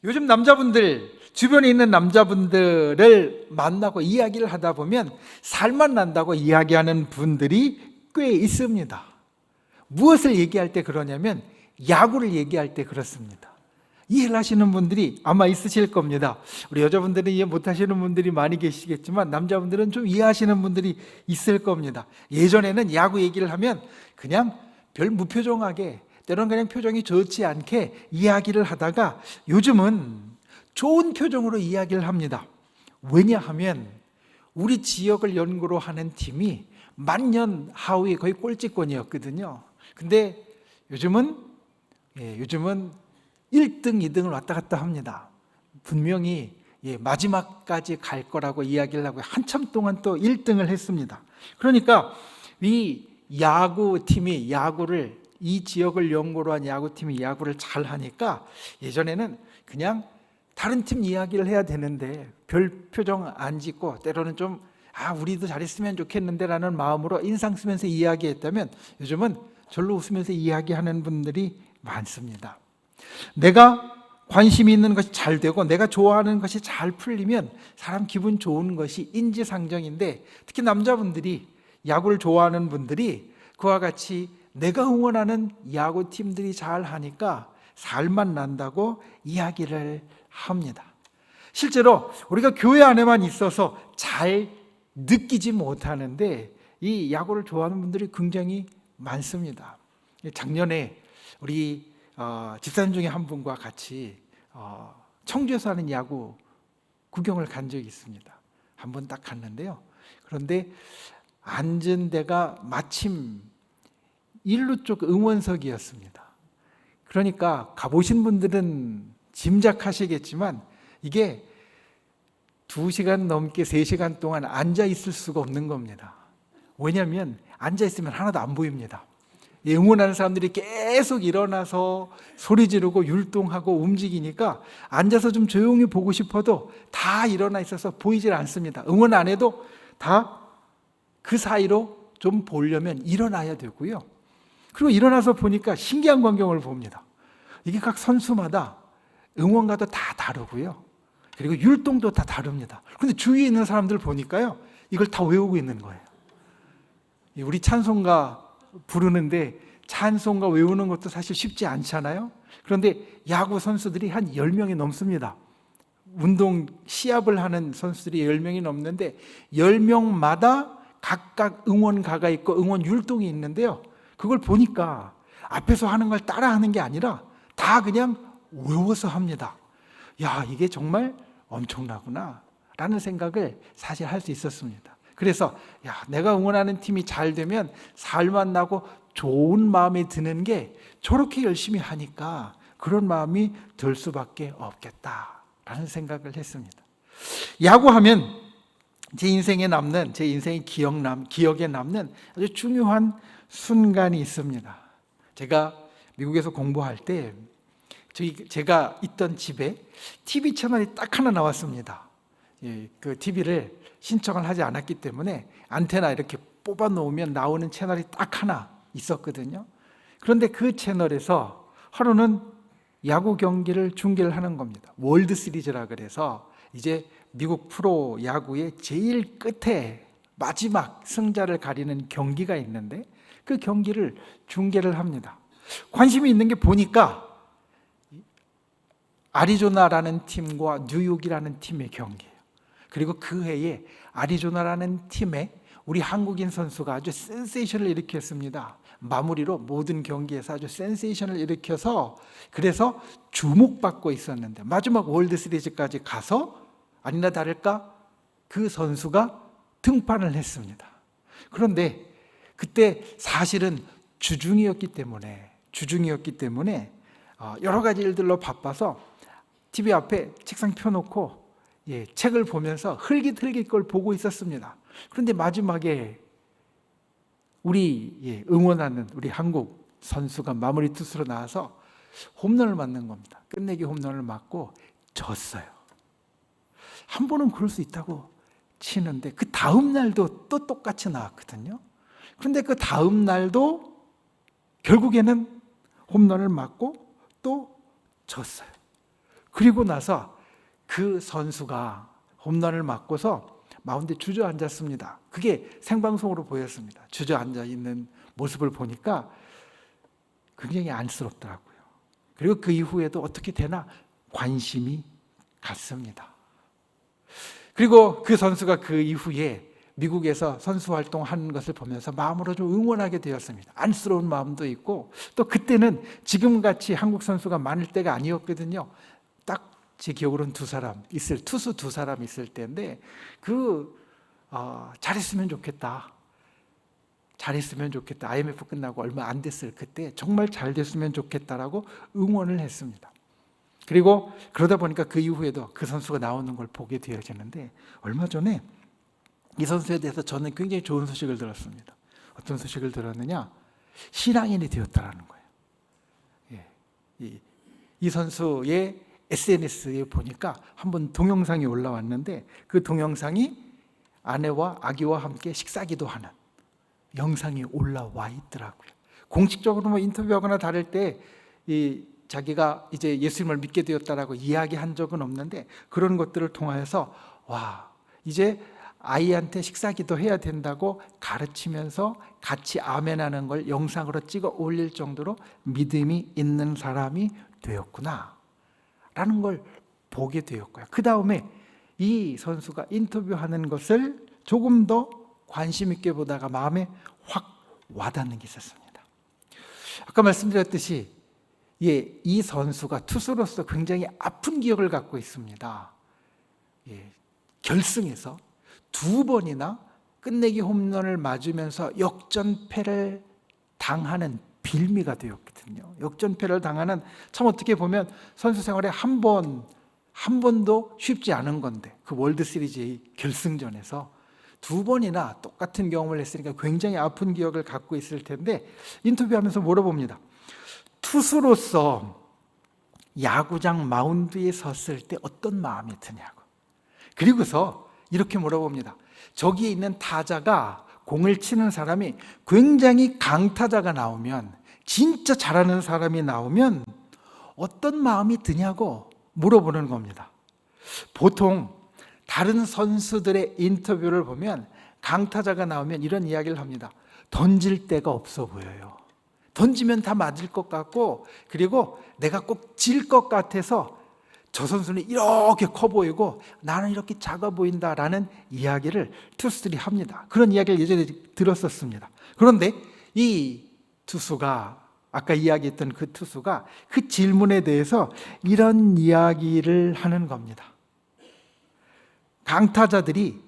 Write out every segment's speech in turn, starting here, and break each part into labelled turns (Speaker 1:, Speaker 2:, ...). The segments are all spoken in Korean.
Speaker 1: 요즘 남자분들, 주변에 있는 남자분들을 만나고 이야기를 하다 보면 살만 난다고 이야기하는 분들이 꽤 있습니다. 무엇을 얘기할 때 그러냐면 야구를 얘기할 때 그렇습니다. 이해를 하시는 분들이 아마 있으실 겁니다. 우리 여자분들은 이해 못하시는 분들이 많이 계시겠지만 남자분들은 좀 이해하시는 분들이 있을 겁니다. 예전에는 야구 얘기를 하면 그냥 별 무표정하게, 때로는 그냥 표정이 좋지 않게 이야기를 하다가 요즘은 좋은 표정으로 이야기를 합니다. 왜냐하면 우리 지역을 연구로 하는 팀이 만년 하위 거의 꼴찌권이었거든요. 근데 요즘은 1등, 2등을 왔다 갔다 합니다. 분명히 마지막까지 갈 거라고 이야기를 하고 한참 동안 또 1등을 했습니다. 그러니까 이 야구팀이 이 지역을 연고로 한 야구팀이 야구를 잘 하니까 예전에는 그냥 다른 팀 이야기를 해야 되는데 별 표정 안 짓고 때로는 좀 우리도 잘했으면 좋겠는데 라는 마음으로 인상 쓰면서 이야기했다면 요즘은 절로 웃으면서 이야기하는 분들이 많습니다. 내가 관심이 있는 것이 잘 되고 내가 좋아하는 것이 잘 풀리면 사람 기분 좋은 것이 인지상정인데, 특히 남자분들이, 야구를 좋아하는 분들이 그와 같이 내가 응원하는 야구팀들이 잘 하니까 살만 난다고 이야기를 합니다. 실제로 우리가 교회 안에만 있어서 잘 느끼지 못하는데 이 야구를 좋아하는 분들이 굉장히 많습니다. 작년에 우리 집사님 중에 한 분과 같이 청주에서 하는 야구 구경을 간 적이 있습니다. 한 번 딱 갔는데요. 그런데 앉은 데가 마침 일루 쪽 응원석이었습니다. 그러니까 가보신 분들은 짐작하시겠지만 이게 2시간 넘게 3시간 동안 앉아 있을 수가 없는 겁니다. 왜냐하면 앉아 있으면 하나도 안 보입니다. 응원하는 사람들이 계속 일어나서 소리 지르고 율동하고 움직이니까 앉아서 좀 조용히 보고 싶어도 다 일어나 있어서 보이질 않습니다. 응원 안 해도 다 그 사이로 좀 보려면 일어나야 되고요. 그리고 일어나서 보니까 신기한 광경을 봅니다. 이게 각 선수마다 응원가도 다 다르고요. 그리고 율동도 다 다릅니다. 그런데 주위에 있는 사람들 보니까요, 이걸 다 외우고 있는 거예요. 우리 찬송가 부르는데 찬송가 외우는 것도 사실 쉽지 않잖아요. 그런데 야구 선수들이 한 10명이 넘습니다. 운동 시합을 하는 선수들이 10명이 넘는데 10명마다 각각 응원가가 있고 응원 율동이 있는데요. 그걸 보니까 앞에서 하는 걸 따라하는 게 아니라 다 그냥 외워서 합니다. 야, 이게 정말 엄청나구나 라는 생각을 사실 할 수 있었습니다. 그래서 내가 응원하는 팀이 잘 되면 살만 나고 좋은 마음이 드는 게 저렇게 열심히 하니까 그런 마음이 들 수밖에 없겠다라는 생각을 했습니다. 야구하면 제 인생에 기억에 남는 아주 중요한 순간이 있습니다. 제가 미국에서 공부할 때 제가 있던 집에 TV 채널이 딱 하나 나왔습니다. 그 TV를 신청을 하지 않았기 때문에 안테나 이렇게 뽑아 놓으면 나오는 채널이 딱 하나 있었거든요. 그런데 그 채널에서 하루는 야구 경기를 중계를 하는 겁니다. 월드 시리즈라 그래서 이제 미국 프로 야구의 제일 끝에 마지막 승자를 가리는 경기가 있는데 그 경기를 중계를 합니다. 관심이 있는 게 보니까 아리조나라는 팀과 뉴욕이라는 팀의 경기예요. 그리고 그 해에 아리조나라는 팀에 우리 한국인 선수가 아주 센세이션을 일으켰습니다. 마무리로 모든 경기에서 아주 센세이션을 일으켜서 그래서 주목받고 있었는데 마지막 월드 시리즈까지 가서 아니나 다를까 그 선수가 등판을 했습니다. 그런데 그때 사실은 주중이었기 때문에 여러 가지 일들로 바빠서 TV 앞에 책상 펴놓고 책을 보면서 흘깃흘깃 걸 보고 있었습니다. 그런데 마지막에 우리 응원하는 우리 한국 선수가 마무리 투수로 나와서 홈런을 맞는 겁니다. 끝내기 홈런을 맞고 졌어요. 한 번은 그럴 수 있다고 치는데 그 다음 날도 또 똑같이 나왔거든요. 그런데 그 다음 날도 결국에는 홈런을 맞고 또 졌어요. 그리고 나서 그 선수가 홈런을 맞고서 마운드에 주저앉았습니다. 그게 생방송으로 보였습니다. 주저앉아 있는 모습을 보니까 굉장히 안쓰럽더라고요. 그리고 그 이후에도 어떻게 되나 관심이 갔습니다. 그리고 그 선수가 그 이후에 미국에서 선수 활동하는 것을 보면서 마음으로 좀 응원하게 되었습니다. 안쓰러운 마음도 있고, 또 그때는 지금같이 한국 선수가 많을 때가 아니었거든요. 딱 제 기억으로는 투수 두 사람 있을 때인데, 잘했으면 좋겠다. 잘했으면 좋겠다. IMF 끝나고 얼마 안 됐을 그때 정말 잘 됐으면 좋겠다라고 응원을 했습니다. 그리고 그러다 보니까 그 이후에도 그 선수가 나오는 걸 보게 되어지는데, 얼마 전에 이 선수에 대해서 저는 굉장히 좋은 소식을 들었습니다. 어떤 소식을 들었느냐? 신앙인이 되었다라는 거예요. 이 선수의 SNS에 보니까 한번 동영상이 올라왔는데, 그 동영상이 아내와 아기와 함께 식사기도하는 영상이 올라와 있더라고요. 공식적으로 뭐 인터뷰하거나 다를 때 자기가 이제 예수님을 믿게 되었다라고 이야기한 적은 없는데, 그런 것들을 통하여서 이제 아이한테 식사기도 해야 된다고 가르치면서 같이 아멘하는 걸 영상으로 찍어 올릴 정도로 믿음이 있는 사람이 되었구나 라는 걸 보게 되었고요. 그 다음에 이 선수가 인터뷰하는 것을 조금 더 관심 있게 보다가 마음에 확 와닿는 게 있었습니다. 아까 말씀드렸듯이 이 선수가 투수로서 굉장히 아픈 기억을 갖고 있습니다. 결승에서 2번이나 끝내기 홈런을 맞으면서 역전패를 당하는 빌미가 되었거든요. 역전패를 당하는, 참 어떻게 보면 선수 생활에 한 번도 쉽지 않은 건데, 그 월드시리즈의 결승전에서 2번이나 똑같은 경험을 했으니까 굉장히 아픈 기억을 갖고 있을 텐데, 인터뷰하면서 물어봅니다. 투수로서 야구장 마운드에 섰을 때 어떤 마음이 드냐고. 그리고서 이렇게 물어봅니다. 저기에 있는 타자가, 공을 치는 사람이 굉장히 강타자가 나오면, 진짜 잘하는 사람이 나오면 어떤 마음이 드냐고 물어보는 겁니다. 보통 다른 선수들의 인터뷰를 보면 강타자가 나오면 이런 이야기를 합니다. 던질 데가 없어 보여요. 던지면 다 맞을 것 같고, 그리고 내가 꼭 질 것 같아서 저 선수는 이렇게 커 보이고 나는 이렇게 작아 보인다라는 이야기를 투수들이 합니다. 그런 이야기를 예전에 들었었습니다. 그런데 이 투수가, 아까 이야기했던 그 투수가 그 질문에 대해서 이런 이야기를 하는 겁니다. 강타자들이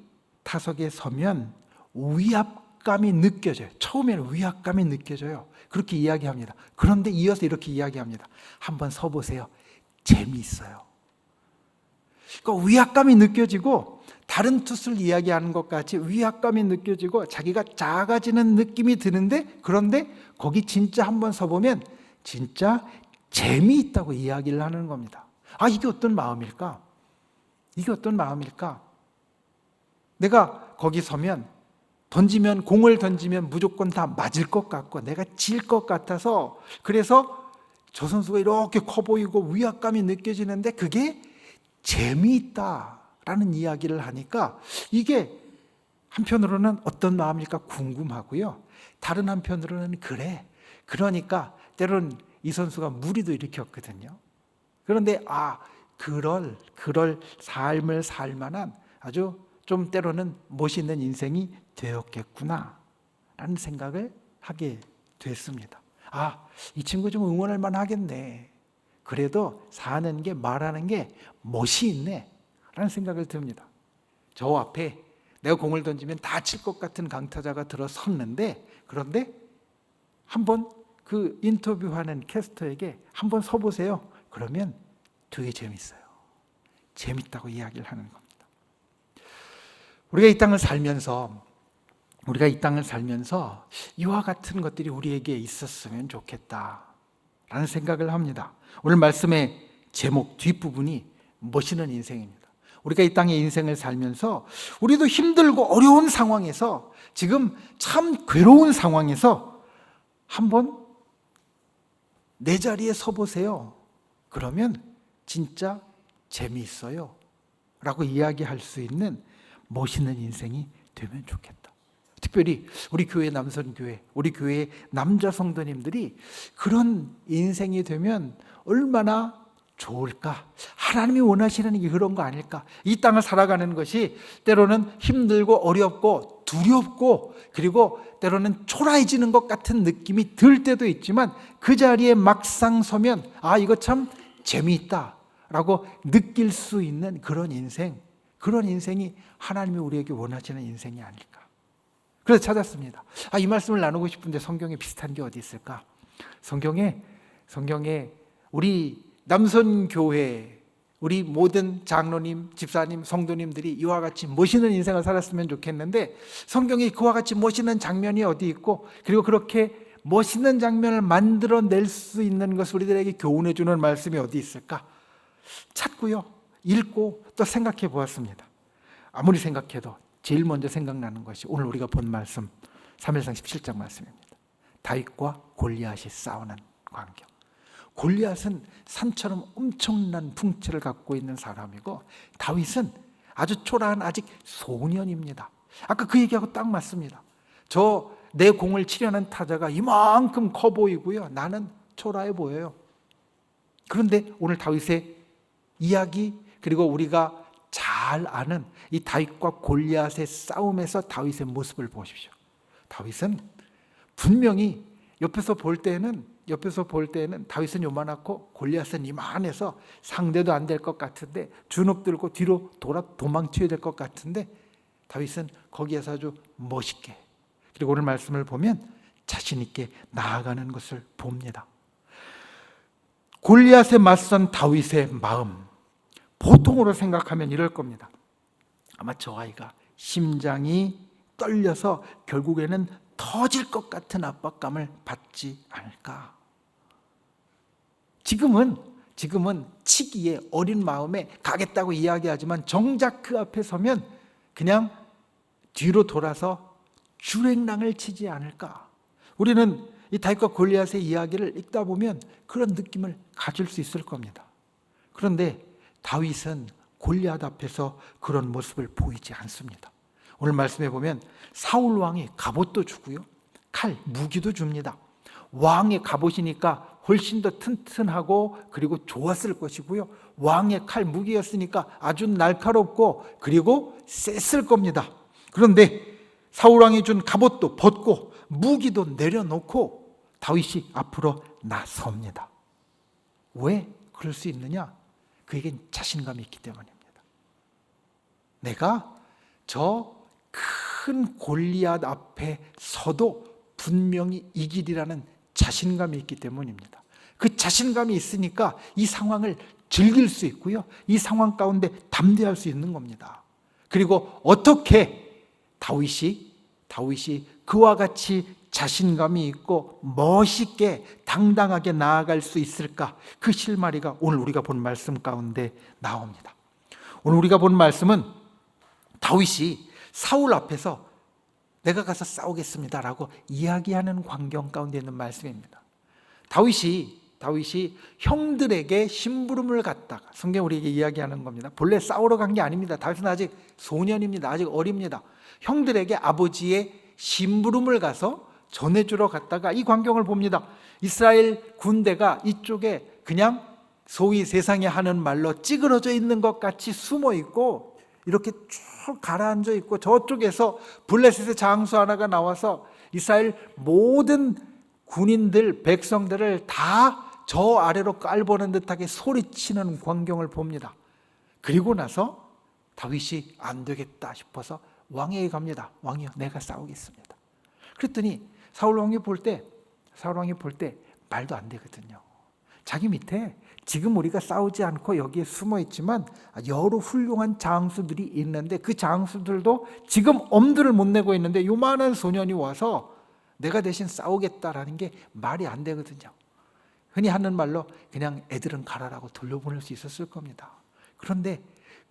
Speaker 1: 타석에 서면 위압감이 느껴져요. 처음에는 위압감이 느껴져요. 그렇게 이야기합니다. 그런데 이어서 이렇게 이야기합니다. 한번 서보세요. 재미있어요. 그러니까 위압감이 느껴지고, 다른 투수를 이야기하는 것 같이 위압감이 느껴지고 자기가 작아지는 느낌이 드는데, 그런데 거기 진짜 한번 서보면 진짜 재미있다고 이야기를 하는 겁니다. 이게 어떤 마음일까? 이게 어떤 마음일까? 내가 거기 서면 공을 던지면 무조건 다 맞을 것 같고 내가 질 것 같아서, 그래서 저 선수가 이렇게 커 보이고 위압감이 느껴지는데 그게 재미있다라는 이야기를 하니까, 이게 한편으로는 어떤 마음일까 궁금하고요. 다른 한편으로는 그러니까 때로는 이 선수가 무리도 일으켰거든요. 그런데 그럴 삶을 살 만한 아주 좀 때로는 멋있는 인생이 되었겠구나 라는 생각을 하게 됐습니다. 이 친구 좀 응원할 만하겠네. 그래도 사는 게, 말하는 게 멋이 있네 라는 생각을 듭니다. 저 앞에 내가 공을 던지면 다 칠 것 같은 강타자가 들어섰는데, 그런데 한번 그 인터뷰하는 캐스터에게 한번 서보세요. 그러면 되게 재밌어요. 재밌다고 이야기를 하는 겁니다. 우리가 이 땅을 살면서 이와 같은 것들이 우리에게 있었으면 좋겠다라는 생각을 합니다. 오늘 말씀의 제목 뒷부분이 멋있는 인생입니다. 우리가 이 땅의 인생을 살면서 우리도 힘들고 어려운 상황에서, 지금 참 괴로운 상황에서 한번 내 자리에 서보세요. 그러면 진짜 재미있어요 라고 이야기할 수 있는 멋있는 인생이 되면 좋겠다. 특별히 우리 교회 남선교회, 우리 교회 남자 성도님들이 그런 인생이 되면 얼마나 좋을까? 하나님이 원하시는 게 그런 거 아닐까? 이 땅을 살아가는 것이 때로는 힘들고 어렵고 두렵고 그리고 때로는 초라해지는 것 같은 느낌이 들 때도 있지만 그 자리에 막상 서면 이거 참 재미있다 라고 느낄 수 있는 그런 인생이 하나님이 우리에게 원하시는 인생이 아닐까. 그래서 찾았습니다. 이 말씀을 나누고 싶은데 성경에 비슷한 게 어디 있을까? 성경에 우리 남선교회, 우리 모든 장로님, 집사님, 성도님들이 이와 같이 멋있는 인생을 살았으면 좋겠는데 성경에 그와 같이 멋있는 장면이 어디 있고 그리고 그렇게 멋있는 장면을 만들어낼 수 있는 것을 우리들에게 교훈해 주는 말씀이 어디 있을까? 찾고요, 읽고 또 생각해 보았습니다. 아무리 생각해도 제일 먼저 생각나는 것이 오늘 우리가 본 말씀 사무엘상 17장 말씀입니다. 다윗과 골리앗이 싸우는 광경. 골리앗은 산처럼 엄청난 풍채를 갖고 있는 사람이고 다윗은 아주 초라한 아직 소년입니다. 아까 그 얘기하고 딱 맞습니다. 내 공을 치려는 타자가 이만큼 커 보이고요, 나는 초라해 보여요. 그런데 오늘 다윗의 이야기 그리고 우리가 잘 아는 이 다윗과 골리앗의 싸움에서 다윗의 모습을 보십시오. 다윗은 분명히 옆에서 볼 때는 다윗은 요만하고 골리앗은 이만해서 상대도 안 될 것 같은데 주눅 들고 뒤로 도망쳐야 될 것 같은데 다윗은 거기에서 아주 멋있게 그리고 오늘 말씀을 보면 자신 있게 나아가는 것을 봅니다. 골리앗에 맞선 다윗의 마음, 보통으로 생각하면 이럴 겁니다. 아마 저 아이가 심장이 떨려서 결국에는 터질 것 같은 압박감을 받지 않을까. 지금은 치기에 어린 마음에 가겠다고 이야기하지만 정작 그 앞에 서면 그냥 뒤로 돌아서 주랭랑을 치지 않을까. 우리는 이 다윗과 골리앗의 이야기를 읽다 보면 그런 느낌을 가질 수 있을 겁니다. 그런데 다윗은 골리앗 앞에서 그런 모습을 보이지 않습니다. 오늘 말씀해 보면 사울 왕이 갑옷도 주고요, 칼, 무기도 줍니다. 왕의 갑옷이니까 훨씬 더 튼튼하고 그리고 좋았을 것이고요, 왕의 칼, 무기였으니까 아주 날카롭고 그리고 셌을 겁니다. 그런데 사울 왕이 준 갑옷도 벗고 무기도 내려놓고 다윗이 앞으로 나섭니다. 왜 그럴 수 있느냐? 그에겐 자신감이 있기 때문입니다. 내가 저 큰 골리앗 앞에 서도 분명히 이기리라는 자신감이 있기 때문입니다. 그 자신감이 있으니까 이 상황을 즐길 수 있고요, 이 상황 가운데 담대할 수 있는 겁니다. 그리고 어떻게 다윗이 그와 같이 자신감이 있고 멋있게 당당하게 나아갈 수 있을까? 그 실마리가 오늘 우리가 본 말씀 가운데 나옵니다. 오늘 우리가 본 말씀은 다윗이 사울 앞에서 내가 가서 싸우겠습니다라고 이야기하는 광경 가운데 있는 말씀입니다. 다윗이 형들에게 심부름을 갔다가, 성경 우리에게 이야기하는 겁니다. 본래 싸우러 간 게 아닙니다. 다윗은 아직 소년입니다. 아직 어립니다. 형들에게 아버지의 심부름을 가서 전해주러 갔다가 이 광경을 봅니다. 이스라엘 군대가 이쪽에 그냥 소위 세상에 하는 말로 찌그러져 있는 것 같이 숨어 있고 이렇게 쭉 가라앉아 있고 저쪽에서 블레셋의 장수 하나가 나와서 이스라엘 모든 군인들, 백성들을 다 저 아래로 깔보는 듯하게 소리치는 광경을 봅니다. 그리고 나서 다윗이 안 되겠다 싶어서 왕에게 갑니다. 왕이여, 내가 싸우겠습니다. 그랬더니 사울 왕이 볼 때 말도 안 되거든요. 자기 밑에 지금 우리가 싸우지 않고 여기에 숨어 있지만 여러 훌륭한 장수들이 있는데 그 장수들도 지금 엄두를 못 내고 있는데 요만한 소년이 와서 내가 대신 싸우겠다라는 게 말이 안 되거든요. 흔히 하는 말로 그냥 애들은 가라라고 돌려보낼 수 있었을 겁니다. 그런데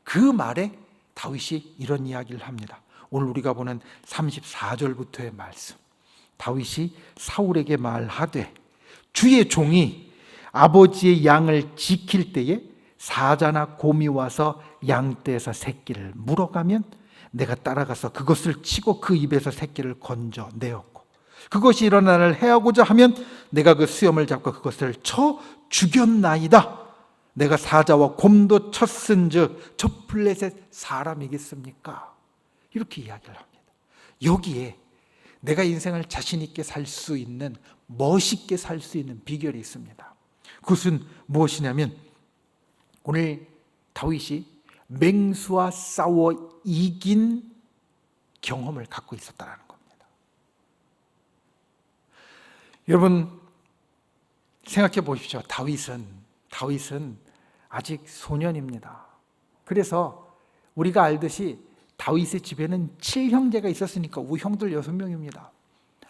Speaker 1: 그 말에 다윗이 이런 이야기를 합니다. 오늘 우리가 보는 34절부터의 말씀. 다윗이 사울에게 말하되 주의 종이 아버지의 양을 지킬 때에 사자나 곰이 와서 양떼에서 새끼를 물어가면 내가 따라가서 그것을 치고 그 입에서 새끼를 건져내었고, 그것이 일어나를 해하고자 하면 내가 그 수염을 잡고 그것을 쳐 죽였나이다. 내가 사자와 곰도 쳤은즉 저 블레셋 사람이겠습니까? 이렇게 이야기를 합니다. 여기에 내가 인생을 자신 있게 살 수 있는, 멋있게 살 수 있는 비결이 있습니다. 그것은 무엇이냐면 오늘 다윗이 맹수와 싸워 이긴 경험을 갖고 있었다는 겁니다. 여러분 생각해 보십시오. 다윗은 아직 소년입니다. 그래서 우리가 알듯이 다윗의 집에는 7형제가 있었으니까 우형들 6명입니다.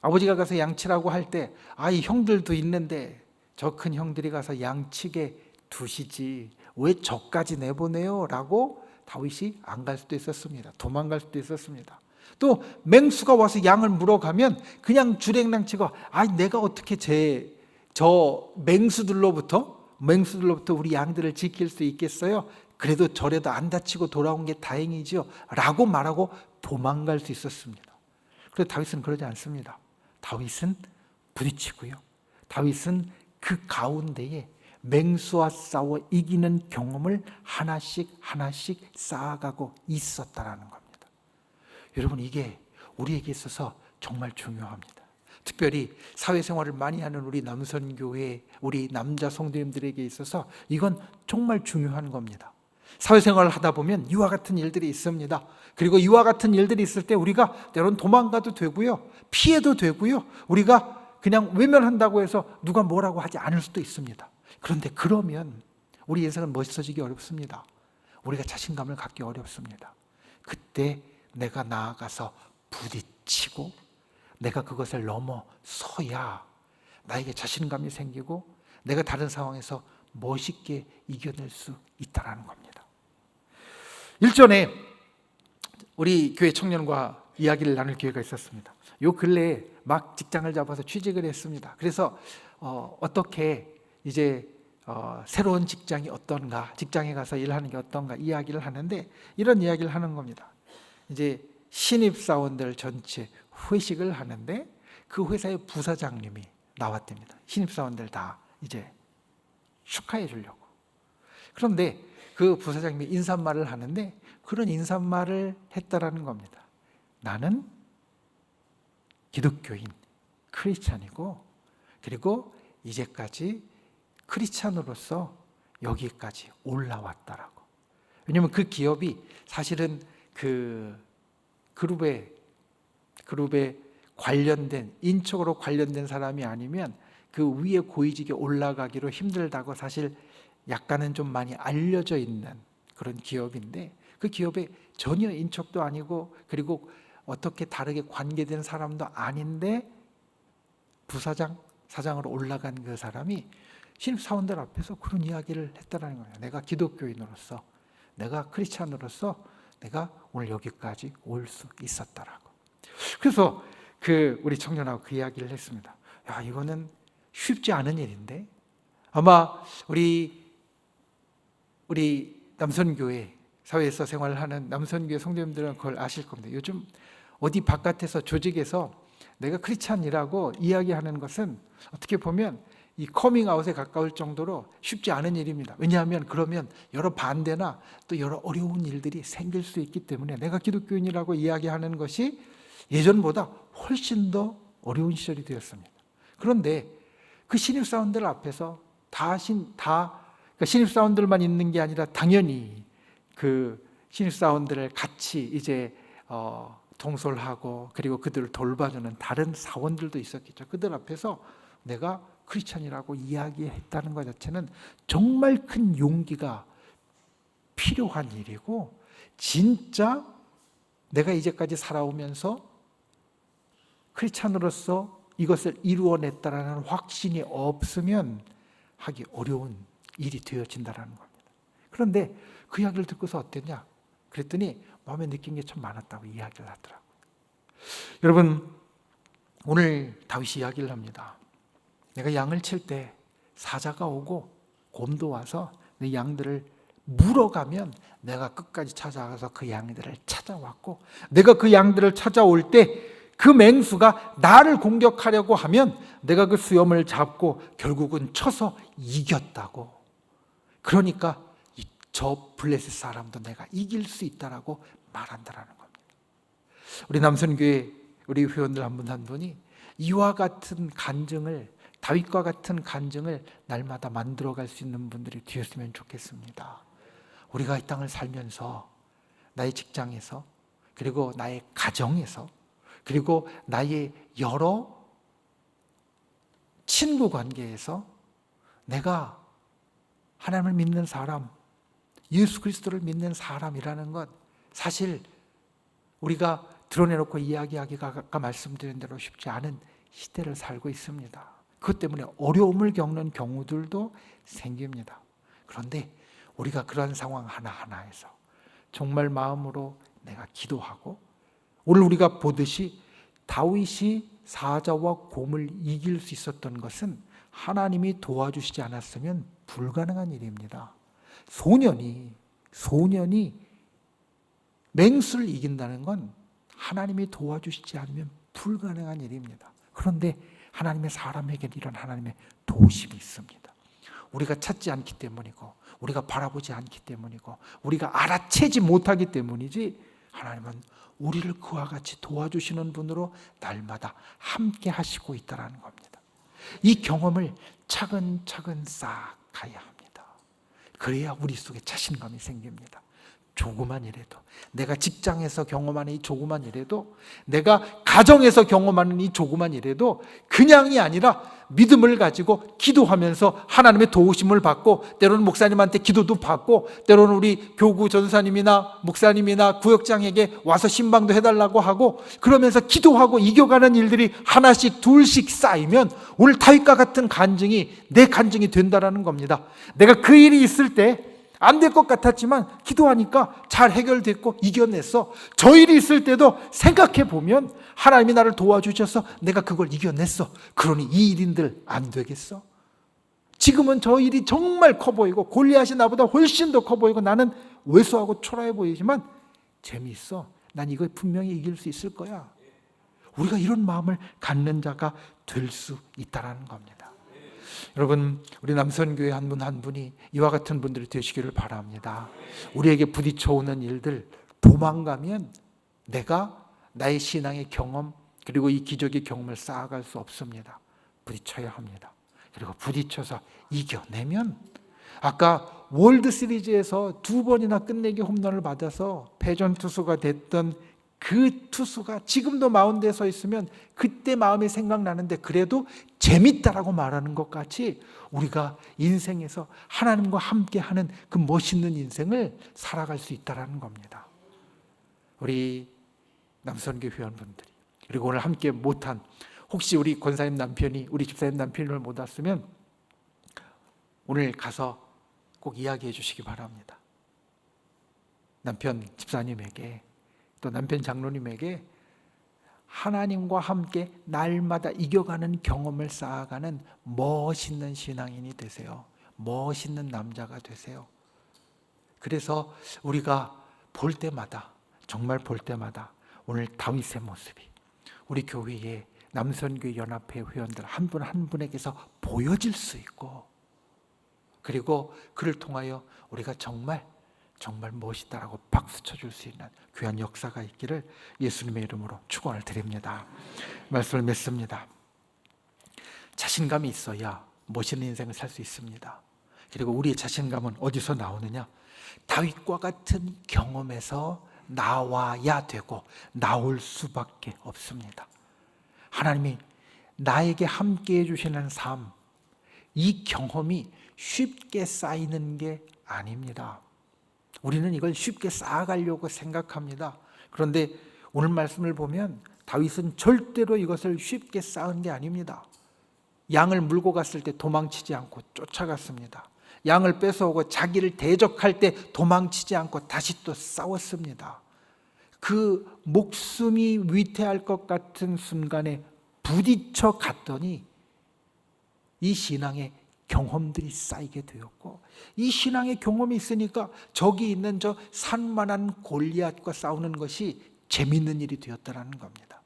Speaker 1: 아버지가 가서 양치라고 할 때 이 형들도 있는데 저 큰 형들이 가서 양치게 두시지 왜 저까지 내보내요? 라고 다윗이 안 갈 수도 있었습니다. 도망갈 수도 있었습니다. 또 맹수가 와서 양을 물어가면 그냥 주랭랑치고 내가 어떻게 저 맹수들로부터 우리 양들을 지킬 수 있겠어요? 그래도 저래도 안 다치고 돌아온 게 다행이지요 라고 말하고 도망갈 수 있었습니다. 그런데 다윗은 그러지 않습니다. 다윗은 부딪히고요, 다윗은 그 가운데에 맹수와 싸워 이기는 경험을 하나씩 쌓아가고 있었다라는 겁니다. 여러분 이게 우리에게 있어서 정말 중요합니다. 특별히 사회생활을 많이 하는 우리 남선교회, 우리 남자 성도님들에게 있어서 이건 정말 중요한 겁니다. 사회생활을 하다 보면 이와 같은 일들이 있습니다. 그리고 이와 같은 일들이 있을 때 우리가 때로는 도망가도 되고요, 피해도 되고요, 우리가 그냥 외면한다고 해서 누가 뭐라고 하지 않을 수도 있습니다. 그런데 그러면 우리 인생은 멋있어지기 어렵습니다. 우리가 자신감을 갖기 어렵습니다. 그때 내가 나아가서 부딪히고 내가 그것을 넘어서야 나에게 자신감이 생기고 내가 다른 상황에서 멋있게 이겨낼 수 있다는 겁니다. 일전에 우리 교회 청년과 이야기를 나눌 기회가 있었습니다. 요 근래에 막 직장을 잡아서 취직을 했습니다. 그래서 어떻게 이제 새로운 직장이 어떤가, 직장에 가서 일하는 게 어떤가 이야기를 하는데 이런 이야기를 하는 겁니다. 이제 신입사원들 전체 회식을 하는데 그 회사의 부사장님이 나왔답니다. 신입사원들 다 이제 축하해 주려고. 그런데 그 부사장님이 인사말을 하는데 그런 인사말을 했다라는 겁니다. 나는 기독교인, 크리스찬이고, 그리고 이제까지 크리스찬으로서 여기까지 올라왔다라고. 왜냐하면 그 기업이 사실은 그 그룹에 관련된, 인적으로 관련된 사람이 아니면 그 위에 고위직에 올라가기로 힘들다고 사실 약간은 좀 많이 알려져 있는 그런 기업인데, 그 기업에 전혀 인척도 아니고 그리고 어떻게 다르게 관계된 사람도 아닌데 부사장, 사장으로 올라간 그 사람이 신입사원들 앞에서 그런 이야기를 했다는 거예요. 내가 기독교인으로서, 내가 크리스찬으로서 내가 오늘 여기까지 올 수 있었다라고. 그래서 우리 청년하고 그 이야기를 했습니다. 이거는 쉽지 않은 일인데 아마 우리 남선교회 사회에서 생활을 하는 남선교회 성도님들은 그걸 아실 겁니다. 요즘 어디 바깥에서 조직에서 내가 크리스찬이라고 이야기하는 것은 어떻게 보면 이 커밍아웃에 가까울 정도로 쉽지 않은 일입니다. 왜냐하면 그러면 여러 반대나 또 여러 어려운 일들이 생길 수 있기 때문에 내가 기독교인이라고 이야기하는 것이 예전보다 훨씬 더 어려운 시절이 되었습니다. 그런데 그 신입사원들 앞에서 그러니까 신입사원들만 있는 게 아니라 당연히 그 신입사원들을 같이 이제 동솔하고 그리고 그들을 돌봐주는 다른 사원들도 있었겠죠. 그들 앞에서 내가 크리스찬이라고 이야기했다는 것 자체는 정말 큰 용기가 필요한 일이고, 진짜 내가 이제까지 살아오면서 크리스찬으로서 이것을 이루어냈다라는 확신이 없으면 하기 어려운 일이 되어진다는 겁니다. 그런데 그 이야기를 듣고서 어땠냐? 그랬더니 마음에 느낀 게 참 많았다고 이야기를 하더라고요. 여러분, 오늘 다윗이 이야기를 합니다. 내가 양을 칠 때 사자가 오고 곰도 와서 내 양들을 물어가면 내가 끝까지 찾아가서 그 양들을 찾아왔고, 내가 그 양들을 찾아올 때 그 맹수가 나를 공격하려고 하면 내가 그 수염을 잡고 결국은 쳐서 이겼다고. 그러니까 저 블레셋 사람도 내가 이길 수 있다라고 말한다라는 겁니다. 우리 남선교회 우리 회원들 한 분 한 분이 이와 같은 간증을, 다윗과 같은 간증을 날마다 만들어갈 수 있는 분들이 되었으면 좋겠습니다. 우리가 이 땅을 살면서 나의 직장에서, 그리고 나의 가정에서, 그리고 나의 여러 친구 관계에서 내가 하나님을 믿는 사람, 예수 그리스도를 믿는 사람이라는 것, 사실 우리가 드러내놓고 이야기하기가 아까 말씀드린 대로 쉽지 않은 시대를 살고 있습니다. 그것 때문에 어려움을 겪는 경우들도 생깁니다. 그런데 우리가 그런 상황 하나하나에서 정말 마음으로 내가 기도하고, 오늘 우리가 보듯이 다윗이 사자와 곰을 이길 수 있었던 것은 하나님이 도와주시지 않았으면 불가능한 일입니다. 소년이 맹수를 이긴다는 건 하나님이 도와주시지 않으면 불가능한 일입니다. 그런데 하나님의 사람에게 이런 하나님의 도우심이 있습니다. 우리가 찾지 않기 때문이고, 우리가 바라보지 않기 때문이고, 우리가 알아채지 못하기 때문이지, 하나님은 우리를 그와 같이 도와주시는 분으로 날마다 함께 하시고 있다는 겁니다. 이 경험을 차근차근 쌓아가야 합니다. 그래야 우리 속에 자신감이 생깁니다. 조그만 일에도, 내가 직장에서 경험하는 이 조그만 일에도, 내가 가정에서 경험하는 이 조그만 일에도 그냥이 아니라 믿음을 가지고 기도하면서 하나님의 도우심을 받고, 때로는 목사님한테 기도도 받고, 때로는 우리 교구 전사님이나 목사님이나 구역장에게 와서 신방도 해달라고 하고, 그러면서 기도하고 이겨가는 일들이 하나씩 둘씩 쌓이면 오늘 다윗과 같은 간증이 내 간증이 된다라는 겁니다. 내가 그 일이 있을 때 안 될 것 같았지만 기도하니까 잘 해결됐고 이겨냈어. 저 일이 있을 때도 생각해 보면 하나님이 나를 도와주셔서 내가 그걸 이겨냈어. 그러니 이 일인들 안 되겠어? 지금은 저 일이 정말 커 보이고 골리앗이 나보다 훨씬 더 커 보이고 나는 왜소하고 초라해 보이지만 재미있어. 난 이거 분명히 이길 수 있을 거야. 우리가 이런 마음을 갖는 자가 될 수 있다는 겁니다. 여러분, 우리 남선교회 한 분 한 분이 이와 같은 분들이 되시기를 바랍니다. 우리에게 부딪혀오는 일들, 도망가면 내가 나의 신앙의 경험, 그리고 이 기적의 경험을 쌓아갈 수 없습니다. 부딪혀야 합니다. 그리고 부딪혀서 이겨내면, 아까 월드 시리즈에서 2번이나 끝내기 홈런을 받아서 패전 투수가 됐던 그 투수가 지금도 마운드에 서 있으면 그때 마음이 생각나는데 그래도 재밌다라고 말하는 것 같이 우리가 인생에서 하나님과 함께하는 그 멋있는 인생을 살아갈 수 있다는 겁니다. 우리 남선교 회원분들이, 그리고 오늘 함께 못한, 혹시 우리 권사님 남편이, 우리 집사님 남편을 못 왔으면 오늘 가서 꼭 이야기해 주시기 바랍니다. 남편 집사님에게, 또 남편 장로님에게 하나님과 함께 날마다 이겨가는 경험을 쌓아가는 멋있는 신앙인이 되세요. 멋있는 남자가 되세요. 그래서 우리가 볼 때마다, 정말 볼 때마다 오늘 다윗의 모습이 우리 교회의 남선교회 연합회 회원들 한 분 한 분에게서 보여질 수 있고, 그리고 그를 통하여 우리가 정말 멋있다라고 박수 쳐줄 수 있는 귀한 역사가 있기를 예수님의 이름으로 축원을 드립니다. 말씀을 맺습니다. 자신감이 있어야 멋있는 인생을 살 수 있습니다. 그리고 우리의 자신감은 어디서 나오느냐? 다윗과 같은 경험에서 나와야 되고 나올 수밖에 없습니다. 하나님이 나에게 함께해 주시는 삶, 이 경험이 쉽게 쌓이는 게 아닙니다. 우리는 이걸 쉽게 쌓아가려고 생각합니다. 그런데 오늘 말씀을 보면 다윗은 절대로 이것을 쉽게 쌓은 게 아닙니다. 양을 물고 갔을 때 도망치지 않고 쫓아갔습니다. 양을 뺏어오고 자기를 대적할 때 도망치지 않고 다시 또 싸웠습니다. 그 목숨이 위태할 것 같은 순간에 부딪혀 갔더니 이 신앙의 경험들이 쌓이게 되었고, 이 신앙의 경험이 있으니까 저기 있는 저 산만한 골리앗과 싸우는 것이 재밌는 일이 되었다는 겁니다.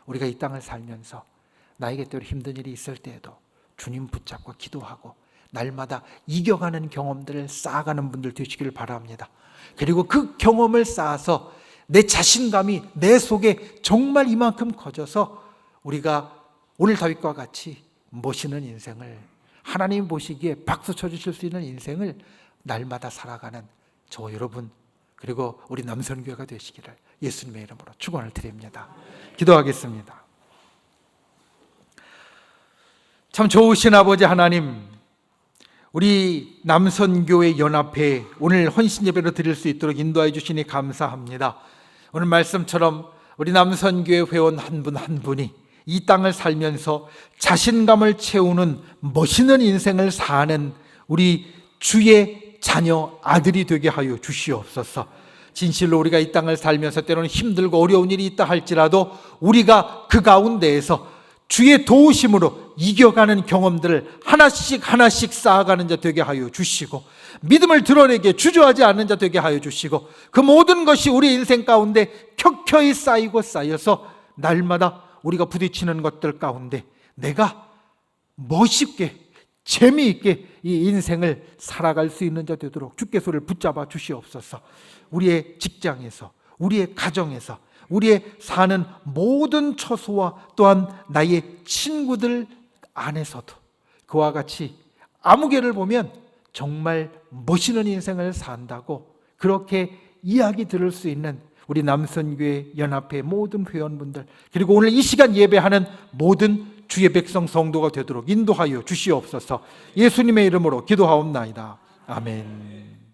Speaker 1: 우리가 이 땅을 살면서 나에게 때로 힘든 일이 있을 때에도 주님 붙잡고 기도하고 날마다 이겨가는 경험들을 쌓아가는 분들 되시기를 바랍니다. 그리고 그 경험을 쌓아서 내 자신감이 내 속에 정말 이만큼 커져서 우리가 오늘 다윗과 같이 멋있는 인생을, 하나님 보시기에 박수 쳐주실 수 있는 인생을 날마다 살아가는 저 여러분, 그리고 우리 남선교회가 되시기를 예수님의 이름으로 축원을 드립니다. 기도하겠습니다. 참 좋으신 아버지 하나님, 우리 남선교회 연합회 오늘 헌신 예배로 드릴 수 있도록 인도해 주시니 감사합니다. 오늘 말씀처럼 우리 남선교회 회원 한 분 한 분이 이 땅을 살면서 자신감을 채우는 멋있는 인생을 사는 우리 주의 자녀 아들이 되게 하여 주시옵소서. 진실로 우리가 이 땅을 살면서 때로는 힘들고 어려운 일이 있다 할지라도 우리가 그 가운데에서 주의 도우심으로 이겨가는 경험들을 하나씩 하나씩 쌓아가는 자 되게 하여 주시고, 믿음을 드러내게 주저하지 않는 자 되게 하여 주시고, 그 모든 것이 우리 인생 가운데 켜켜이 쌓이고 쌓여서 날마다 우리가 부딪히는 것들 가운데 내가 멋있게 재미있게 이 인생을 살아갈 수 있는 자 되도록 주께서 우리를 붙잡아 주시옵소서. 우리의 직장에서, 우리의 가정에서, 우리의 사는 모든 처소와 또한 나의 친구들 안에서도 그와 같이 아무개를 보면 정말 멋있는 인생을 산다고 그렇게 이야기 들을 수 있는 우리 남선교회 연합회 모든 회원분들, 그리고 오늘 이 시간 예배하는 모든 주의 백성 성도가 되도록 인도하여 주시옵소서. 예수님의 이름으로 기도하옵나이다. 아멘.